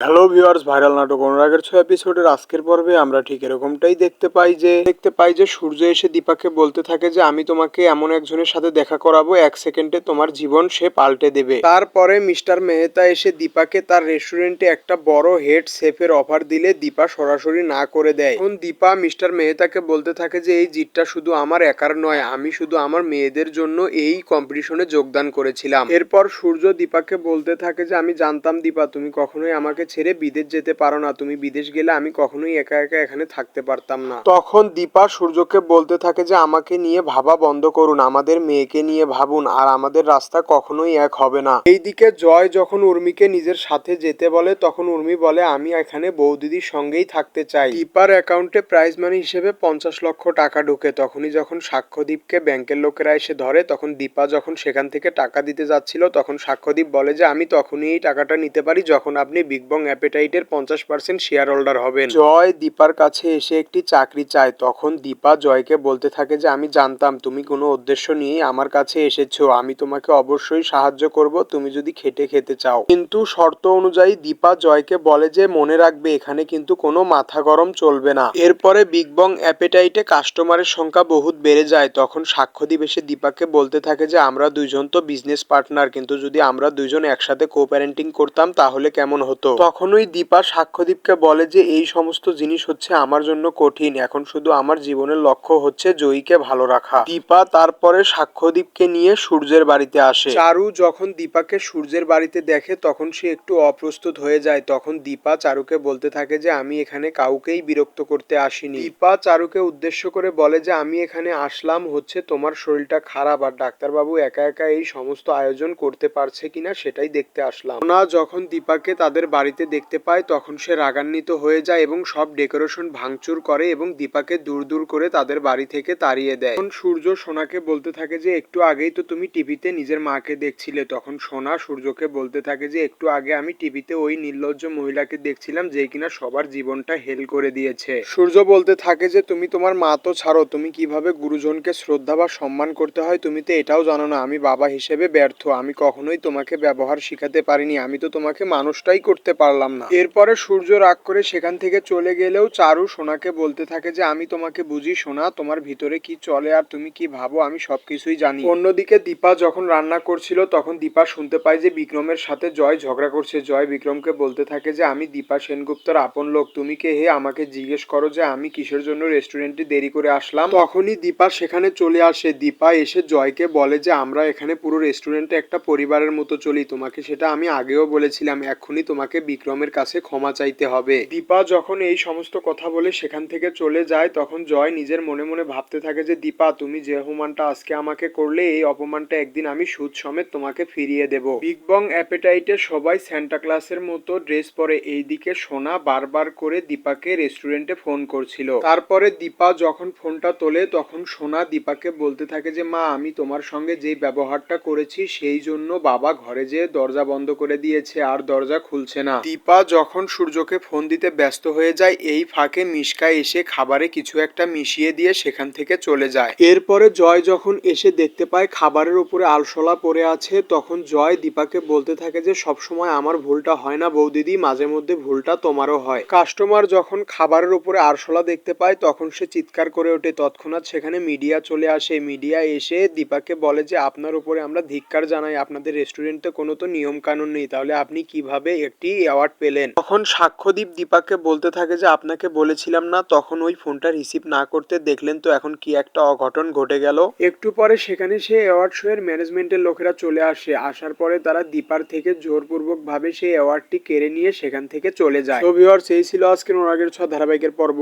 Hello viewers, viral নাটক অনুরাগের ৬ এপিসোডের আজকের পর্বে আমরা ঠিক এরকমটাই দেখতে পাই যে সূর্য এসে দীপাকে বলতে থাকে যে আমি তোমাকে এমন একজনের সাথে দেখা করাবো, ১ সেকেন্ডে তোমার জীবন সে পাল্টে দেবে। তারপরে মিস্টার মেহতা এসে দীপাকে তার রেস্টুরেন্টে একটা বড় হেড শেফের অফার দিলে দীপা সরাসরি না করে দেয়। এখন দীপা মিস্টার মেহতাকে বলতে থাকে যে এই জিতটা শুধু আমার একার নয়, আমি শুধু আমার মেয়েদের জন্য এই কম্পিটিশনে যোগদান করেছিলাম। এরপর সূর্য দীপাকে বলতে থাকে যে আমি জানতাম দীপা তুমি কখনোই আমাকে ছেড়ে বিদেশ যেতে পারো না, তুমি বিদেশ গেলে আমি কখনোই একা একা এখানে থাকতে পারতাম না। তখন দীপা সূর্যকে বলতে থাকে যে আমাকে নিয়ে ভাবা বন্ধ করুন, আমাদের মেয়েকে নিয়ে ভাবুন, আর আমাদের রাস্তা কখনোই এক হবে না। এইদিকে জয় যখন উর্মিকে নিজের সাথে যেতে বলে তখন উর্মি বলে আমি এখানে বৌদিদির সঙ্গেই থাকতে চাই। দীপার অ্যাকাউন্টে প্রাইজ মানি হিসেবে 50 লক্ষ টাকা ঢোকে। তখনই যখন সাক্ষ্যদীপকে ব্যাংকের লোকেরা এসে ধরে, তখন দীপা যখন সেখান থেকে টাকা দিতে যাচ্ছিল তখন সাক্ষ্যদীপ বলে যে আমি তখনই এই টাকাটা নিতে পারি যখন আপনি বিগ বং অ্যাপেটাইটের 50% শেয়ার হোল্ডার হবেন। জয় দীপার কাছে এসে একটি চাকরি চায়। তখন দীপা জয়কে বলতে থাকে যে আমি জানতাম তুমি কোনো উদ্দেশ্য নিয়ে আমার কাছে এসেছো, আমি তোমাকে অবশ্যই সাহায্য করব তুমি যদি খেটে খেতে চাও। কিন্তু শর্ত অনুযায়ী দীপা জয়কে বলে যে মনে রাখবে এখানে কিন্তু কোনো মাথা গরম চলবে না। এরপরে বিগ বং অ্যাপেটাইটে কাস্টমারের সংখ্যা বহুত বেড়ে যায়। তখন সাক্ষ্যদীপ এসে দীপাকে বলতে থাকে যে আমরা দুইজন তো বিজনেস পার্টনার, কিন্তু যদি আমরা দুইজন একসাথে কো প্যারেন্টিং করতাম তাহলে কেমন হতো। তখনই দীপা সাক্ষ্যদীপকে বলে যে এই সমস্ত জিনিস হচ্ছে আমার জন্য কঠিন, এখন শুধু আমার জীবনের লক্ষ্য হচ্ছে জয়ীকে ভালো রাখা। দীপা তারপরে সাক্ষ্যদীপকে নিয়ে সূর্যের বাড়িতে আসে। চারু যখন দীপাকে সূর্যের বাড়িতে দেখে তখন সে একটু অপ্রস্তুত হয়ে যায়। তখন দীপা চারুকে বলতে থাকে যে আমি এখানে কাউকেই বিরক্ত করতে আসিনি। দীপা চারুকে উদ্দেশ্য করে বলে যে আমি এখানে আসলাম হচ্ছে তোমার শরীরটা খারাপ আর ডাক্তারবাবু একা একা এই সমস্ত আয়োজন করতে পারছে কিনা সেটাই দেখতে আসলাম না। যখন দীপাকে তাদের বাড়িতে দেখতে পায় তখন সে রাগান্বিত হয়ে যায় এবং সব ডেকোরেশন ভাঙচুর করে এবং দীপাকে দূর দূর করে তাদের বাড়ি থেকে তাড়িয়ে দেয়। তখন সূর্য সোনাকে বলতে থাকে যে একটু আগেই তো তুমি টিভিতে নিজের মাকে দেখছিলে। তখন সোনা সূর্যকে বলতে থাকে যে একটু আগে আমি টিভিতে ওই নির্লজ্জ মহিলাকে দেখছিলাম যে কিনা সবার জীবনটা হেল করে দিয়েছে। সূর্য বলতে থাকে যে তুমি তোমার মা তো ছাড়ো, তুমি কিভাবে গুরুজনকে শ্রদ্ধা বা সম্মান করতে হয় তুমি তো এটাও জানো না। আমি বাবা হিসেবে ব্যর্থ, আমি কখনোই তোমাকে ব্যবহার শিখাতে পারিনি, আমি তো তোমাকে মানুষটাই করতে পারলাম না। এরপরে সূর্য রাগ করে সেখান থেকে চলে গেলেও চারু সোনাকে বলতে থাকে যে আমি তোমাকে বুঝি সোনা, তোমার ভিতরে কি চলে আর তুমি কি ভাবো আমি সবকিছুই জানি। অন্যদিকে দীপা যখন রান্না করছিল তখন দীপা শুনতে পায় যে বিক্রমের সাথে জয় ঝগড়া করছে। জয় বিক্রমকে বলতে থাকে যে আমি দীপা সেনগুপ্তর আপন লোক, তুমি কে হে আমাকে জিজ্ঞেস করো যে আমি কিসের জন্য রেস্টুরেন্টে দেরি করে আসলাম। তখনই দীপা সেখানে চলে আসে। দীপা এসে জয়কে বলে যে আমরা এখানে পুরো রেস্টুরেন্টে একটা পরিবারের মতো চলি, তোমাকে সেটা আমি আগেও বলেছিলাম, এখনই তোমাকে বিক্রমের কাছে ক্ষমা চাইতে হবে। দীপা যখন এই সমস্ত কথা বলে সেখান থেকে চলে যায় তখন জয় নিজের মনে মনে ভাবতে থাকে যে দীপা তুমি যে অপমানটা আজকে আমাকে করলে এই অপমানটা একদিন আমি সুদ সমেত তোমাকে ফিরিয়ে দেব। বিগ বং অ্যাপেটাইটে সবাই সান্টা ক্লাসের মতো ড্রেস পরে। এইদিকে সোনা বারবার করে দীপাকে রেস্টুরেন্টে ফোন করছিল। তারপরে দীপা যখন ফোনটা তোলে তখন সোনা দীপাকে বলতে থাকে যে মা আমি তোমার সঙ্গে যেই ব্যবহারটা করেছি সেই জন্য বাবা ঘরে যেয়ে দরজা বন্ধ করে দিয়েছে আর দরজা খুলছে না। দীপা যখন সূর্যকে ফোন দিতে ব্যস্ত হয়ে যায় এই ফাঁকে মিশকা এসে খাবারে কিছু একটা মিশিয়ে দিয়ে সেখান থেকে চলে যায়। এরপরে জয় যখন এসে দেখতে পায় খাবারের উপরে আলসোলা পড়ে আছে তখন জয় দীপাকে বলতে থাকে যে সবসময় আমার ভুলটা হয় না বৌদিদি, মাঝে মধ্যে ভুলটা তোমারও হয়। কাস্টমার যখন খাবারের উপরে আরশোলা দেখতে পায় তখন সে চিৎকার করে ওঠে। তৎক্ষণাৎ সেখানে মিডিয়া চলে আসে। মিডিয়া এসে দীপাকে বলে যে আপনার উপরে আমরা ধিক্কার জানাই, আপনাদের রেস্টুরেন্টে কোনো তো নিয়ম কানুন নেই, তাহলে আপনি কিভাবে একটি অ্যাওয়ার্ড পেলেন। তখন সাক্ষ্যদীপ দীপাকে বলতে থাকে যে আপনাকে বলেছিলাম না তখন ওই ফোনটা রিসিভ না করতে, দেখলেন তো এখন কি একটা অঘটন ঘটে গেল। একটু পরে সেখানে সে অ্যাওয়ার্ড শো এর ম্যানেজমেন্টের লোকেরা চলে আসে। আসার পরে তারা দীপার থেকে জোরপূর্বক ভাবে সেই অ্যাওয়ার্ডটি কেড়ে নিয়ে সেখান থেকে চলে যায়। তো ভিউয়ার্স এই ছিল আজকের অনুরাগের ছোঁয়া ধারাবাহিকের পর্ব।